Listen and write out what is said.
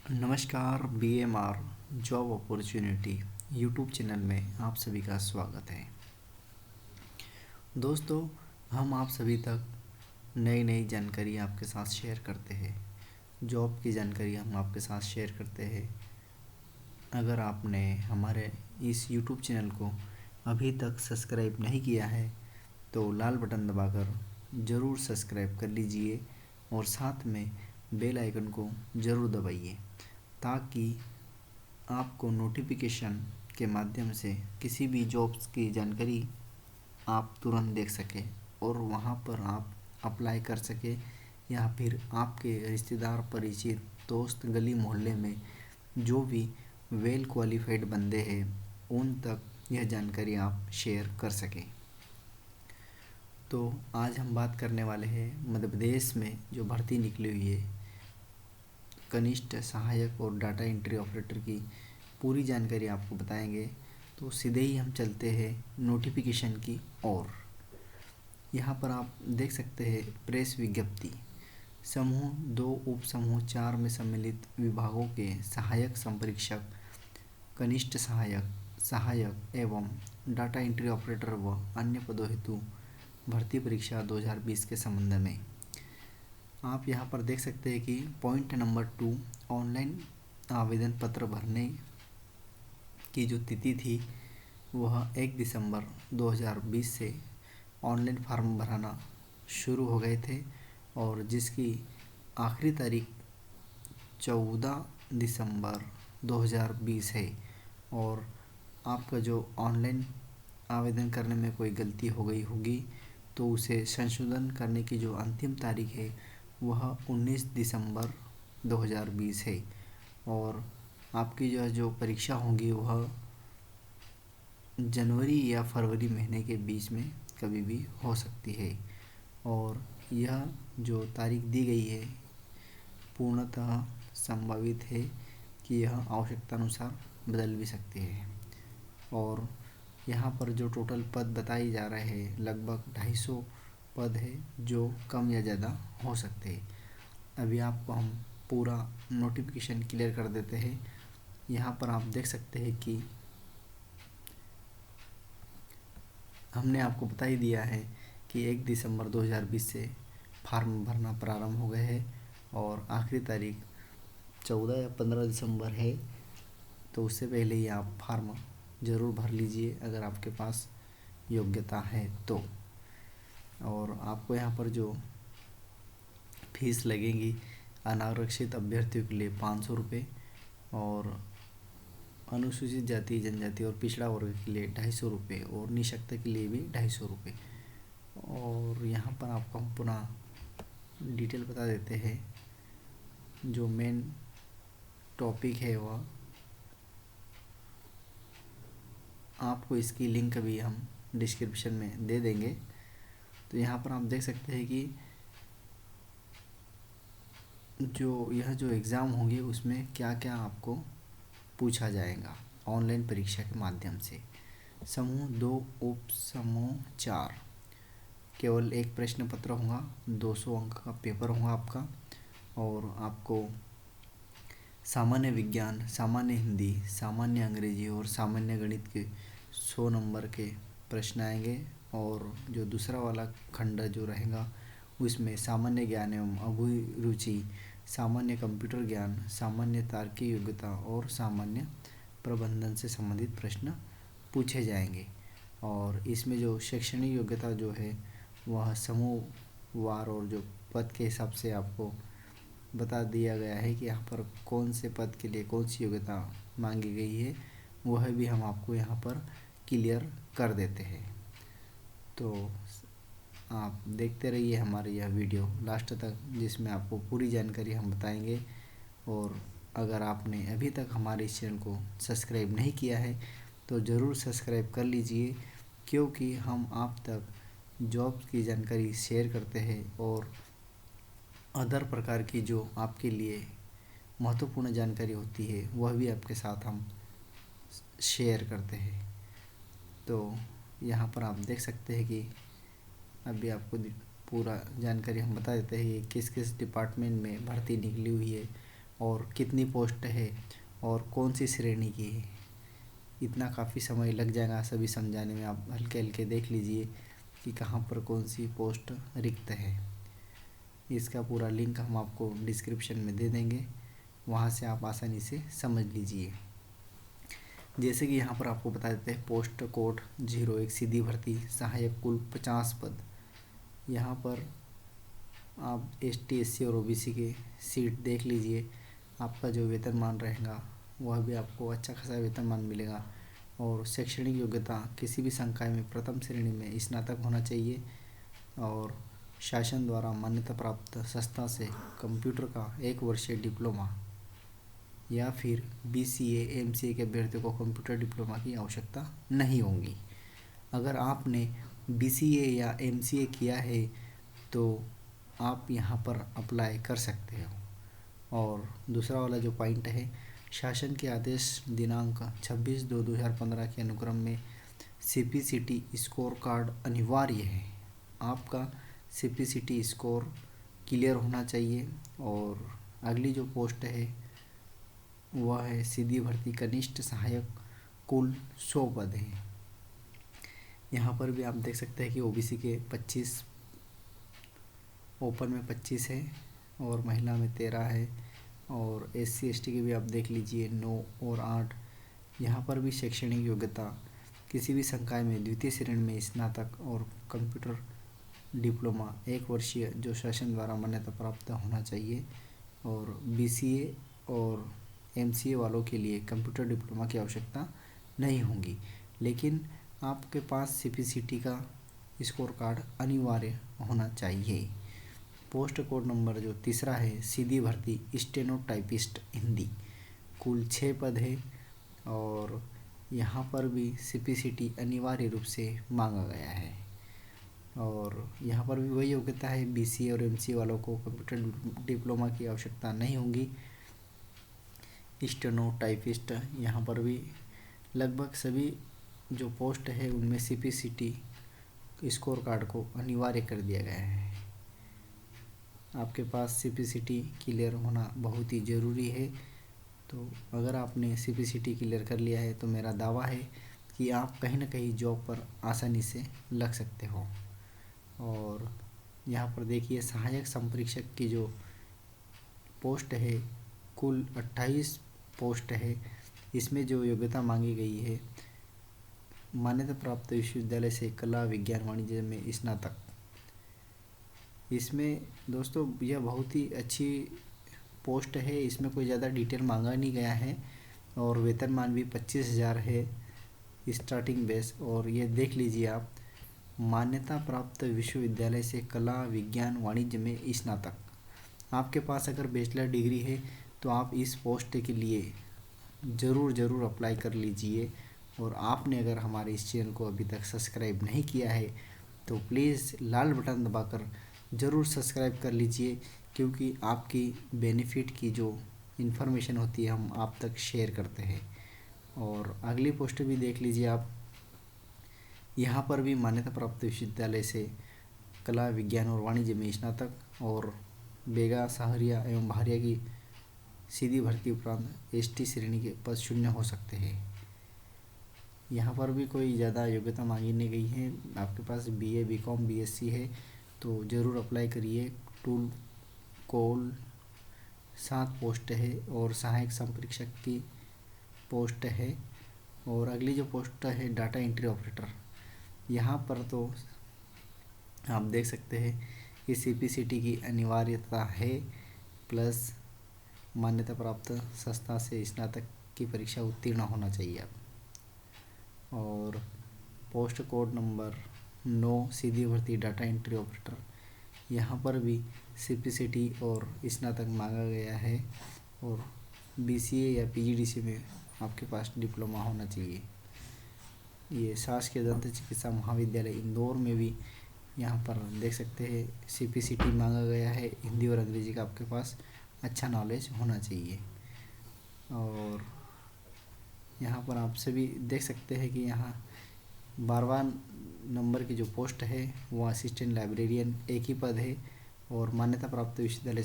नमस्कार। BMR job opportunity YouTube channel में आप सभी का स्वागत है। दोस्तों, हम आप सभी तक नई नई जानकारी आपके साथ शेयर करते हैं। जॉब की जानकारी हम आपके साथ शेयर करते हैं। अगर आपने हमारे इस यूट्यूब चैनल को अभी तक सब्सक्राइब नहीं किया है तो लाल बटन दबाकर ज़रूर सब्सक्राइब कर लीजिए और साथ में बेल आइकन को ज़रूर दबाइए ताकि आपको नोटिफिकेशन के माध्यम से किसी भी जॉब्स की जानकारी आप तुरंत देख सकें और वहां पर आप अप्लाई कर सकें या फिर आपके रिश्तेदार, परिचित, दोस्त, गली मोहल्ले में जो भी वेल क्वालिफाइड बंदे हैं उन तक यह जानकारी आप शेयर कर सकें। तो आज हम बात करने वाले हैं मध्य प्रदेश में जो भर्ती निकली हुई है कनिष्ठ सहायक और डाटा एंट्री ऑपरेटर की पूरी जानकारी आपको बताएंगे। तो सीधे ही हम चलते हैं नोटिफिकेशन की ओर। यहाँ पर आप देख सकते हैं प्रेस विज्ञप्ति। समूह 2 उप समूह 4 में सम्मिलित विभागों के सहायक संपरीक्षक, कनिष्ठ सहायक, सहायक एवं डाटा एंट्री ऑपरेटर व अन्य पदों हेतु भर्ती परीक्षा 2020 के संबंध में आप यहाँ पर देख सकते हैं कि पॉइंट नंबर 2, ऑनलाइन आवेदन पत्र भरने की जो तिथि थी वह 1 दिसंबर 2020 से ऑनलाइन फॉर्म भराना शुरू हो गए थे और जिसकी आखिरी तारीख 14 दिसंबर 2020 है। और आपका जो ऑनलाइन आवेदन करने में कोई गलती हो गई होगी तो उसे संशोधन करने की जो अंतिम तारीख है वह 19 दिसंबर 2020 है। और आपकी जो परीक्षा होंगी वह जनवरी या फरवरी महीने के बीच में कभी भी हो सकती है। और यह जो तारीख दी गई है पूर्णतः संभावित है कि यह आवश्यकता अनुसार बदल भी सकती है। और यहाँ पर जो टोटल पद बताए जा रहे हैं लगभग 250 पद है जो कम या ज़्यादा हो सकते हैं। अभी आपको हम पूरा नोटिफिकेशन क्लियर कर देते हैं। यहाँ पर आप देख सकते हैं कि हमने आपको बता ही दिया है कि 1 दिसंबर 2020 से फार्म भरना प्रारंभ हो गए हैं और आखिरी तारीख 14 या 15 दिसंबर है। तो उससे पहले ही आप फार्म ज़रूर भर लीजिए अगर आपके पास योग्यता है तो। और आपको यहाँ पर जो फीस लगेगी अनारक्षित अभ्यर्थियों के लिए 500 रुपये और अनुसूचित जाति, जनजाति और पिछड़ा वर्ग के लिए 250 रुपये और निःशक्त के लिए भी 250 रुपये। और यहाँ पर आपको हम पुनः डिटेल बता देते हैं। जो मेन टॉपिक है वह आपको इसकी लिंक भी हम डिस्क्रिप्शन में दे देंगे। तो यहाँ पर आप देख सकते हैं कि जो एग्ज़ाम होंगे उसमें क्या क्या आपको पूछा जाएगा ऑनलाइन परीक्षा के माध्यम से। समूह 2 उप समूह 4 केवल एक प्रश्न पत्र होगा, 200 अंक का पेपर होगा आपका। और आपको सामान्य विज्ञान, सामान्य हिंदी, सामान्य अंग्रेजी और सामान्य गणित के 100 नंबर के प्रश्न आएंगे। और जो दूसरा वाला खंड जो रहेगा उसमें सामान्य ज्ञान एवं अभिरुचि, सामान्य कंप्यूटर ज्ञान, सामान्य तार्किक योग्यता और सामान्य प्रबंधन से संबंधित प्रश्न पूछे जाएंगे। और इसमें जो शैक्षणिक योग्यता जो है वह समूह वार और जो पद के हिसाब से आपको बता दिया गया है कि यहाँ पर कौन से पद के लिए कौन सी योग्यता मांगी गई है, वह भी हम आपको यहाँ पर क्लियर कर देते हैं। तो आप देखते रहिए हमारे यह वीडियो लास्ट तक जिसमें आपको पूरी जानकारी हम बताएंगे। और अगर आपने अभी तक हमारे इस चैनल को सब्सक्राइब नहीं किया है तो ज़रूर सब्सक्राइब कर लीजिए क्योंकि हम आप तक जॉब की जानकारी शेयर करते हैं और अदर प्रकार की जो आपके लिए महत्वपूर्ण जानकारी होती है वह भी आपके साथ हम शेयर करते हैं। तो यहाँ पर आप देख सकते हैं कि अभी आपको पूरा जानकारी हम बता देते हैं किस किस डिपार्टमेंट में भर्ती निकली हुई है और कितनी पोस्ट है और कौन सी श्रेणी की है। इतना काफ़ी समय लग जाएगा सभी समझाने में, आप हल्के हल्के देख लीजिए कि कहाँ पर कौन सी पोस्ट रिक्त है। इसका पूरा लिंक हम आपको डिस्क्रिप्शन में दे देंगे, वहाँ से आप आसानी से समझ लीजिए। जैसे कि यहाँ पर आपको बता देते हैं पोस्ट कोड 01 सीधी भर्ती सहायक कुल 50 पद। यहाँ पर आप ST SC और OBC के सीट देख लीजिए। आपका जो वेतनमान रहेगा वह भी आपको अच्छा खासा वेतनमान मिलेगा। और शैक्षणिक योग्यता किसी भी संकाय में प्रथम श्रेणी में स्नातक होना चाहिए और शासन द्वारा मान्यता प्राप्त संस्था से कंप्यूटर का 1 वर्षीय डिप्लोमा या फिर BCA MCA के अभ्यर्थियों को कंप्यूटर डिप्लोमा की आवश्यकता नहीं होगी। अगर आपने BCA या MCA किया है तो आप यहाँ पर अप्लाई कर सकते हो। और दूसरा वाला जो पॉइंट है, शासन के आदेश दिनांक 26/2/2015 के अनुक्रम में CPCT स्कोर कार्ड अनिवार्य है। आपका CPCT स्कोर क्लियर होना चाहिए। और अगली जो पोस्ट है वह है सीधी भर्ती कनिष्ठ सहायक, कुल 100 पद हैं। यहाँ पर भी आप देख सकते हैं कि OBC के 25, ओपन में 25 है और महिला में 13 है। और SC ST के भी आप देख लीजिए 9 और 8। यहाँ पर भी शैक्षणिक योग्यता किसी भी संकाय में द्वितीय श्रेणी में स्नातक और कंप्यूटर डिप्लोमा 1 वर्षीय जो शासन द्वारा मान्यता प्राप्त होना चाहिए। और BCA और MCA वालों के लिए कंप्यूटर डिप्लोमा की आवश्यकता नहीं होगी, लेकिन आपके पास CPCT का स्कोर कार्ड अनिवार्य होना चाहिए। पोस्ट कोड नंबर जो तीसरा है सीधी भर्ती स्टेनोटाइपिस्ट हिंदी, कुल 6 पद है। और यहाँ पर भी CPCT अनिवार्य रूप से मांगा गया है। और यहाँ पर भी वही योग्यता है, BCA और MCA वालों को कंप्यूटर डिप्लोमा की आवश्यकता नहीं होगी। स्टेनोटाइपिस्ट यहाँ पर भी लगभग सभी जो पोस्ट है उनमें CPCT स्कोर कार्ड को अनिवार्य कर दिया गया है। आपके पास CPCT क्लियर होना बहुत ही ज़रूरी है। तो अगर आपने CPCT क्लियर कर लिया है तो मेरा दावा है कि आप कहीं ना कहीं जॉब पर आसानी से लग सकते हो। और यहाँ पर देखिए सहायक संप्रेषक की जो पोस्ट है कुल 28 पोस्ट है। इसमें जो योग्यता मांगी गई है, मान्यता प्राप्त विश्वविद्यालय से कला विज्ञान वाणिज्य में स्नातक। इसमें दोस्तों यह बहुत ही अच्छी पोस्ट है, इसमें कोई ज़्यादा डिटेल मांगा नहीं गया है। और वेतनमान भी 25,000 है स्टार्टिंग बेस। और ये देख लीजिए आप, मान्यता प्राप्त विश्वविद्यालय से कला विज्ञान वाणिज्य में स्नातक। आपके पास अगर बैचलर डिग्री है तो आप इस पोस्ट के लिए ज़रूर अप्लाई कर लीजिए। और आपने अगर हमारे इस चैनल को अभी तक सब्सक्राइब नहीं किया है तो प्लीज़ लाल बटन दबाकर ज़रूर सब्सक्राइब कर लीजिए, क्योंकि आपकी बेनिफिट की जो इन्फॉर्मेशन होती है हम आप तक शेयर करते हैं। और अगली पोस्ट भी देख लीजिए आप, यहाँ पर भी मान्यता प्राप्त विश्वविद्यालय से कला विज्ञान और वाणिज्य में स्नातक और बेगा सहरिया एवं भारिया की सीधी भर्ती उपरांत ST श्रेणी के पद शून्य हो सकते हैं। यहाँ पर भी कोई ज़्यादा योग्यता मांगी नहीं गई है। आपके पास BA BCom BSc है तो ज़रूर अप्लाई करिए। टूल कोल 7 पोस्ट है और सहायक संप्रेषक की पोस्ट है। और अगली जो पोस्ट है डाटा एंट्री ऑपरेटर, यहाँ पर तो आप देख सकते हैं कि CPCT की अनिवार्यता है, प्लस मान्यता प्राप्त संस्था से स्नातक की परीक्षा उत्तीर्ण होना चाहिए आप। और पोस्ट कोड नंबर 9 सीधी भर्ती डाटा एंट्री ऑपरेटर, यहाँ पर भी CPCT और स्नातक मांगा गया है। और BCA या PGDC में आपके पास डिप्लोमा होना चाहिए। ये शासकीय दंत चिकित्सा महाविद्यालय इंदौर में भी यहाँ पर देख सकते हैं CPCT मांगा गया है। हिंदी और अंग्रेजी का आपके पास अच्छा नॉलेज होना चाहिए। और यहाँ पर आप सभी देख सकते हैं कि यहाँ 12वां नंबर की जो पोस्ट है वो असिस्टेंट लाइब्रेरियन, एक ही पद है और मान्यता प्राप्त विश्वविद्यालय से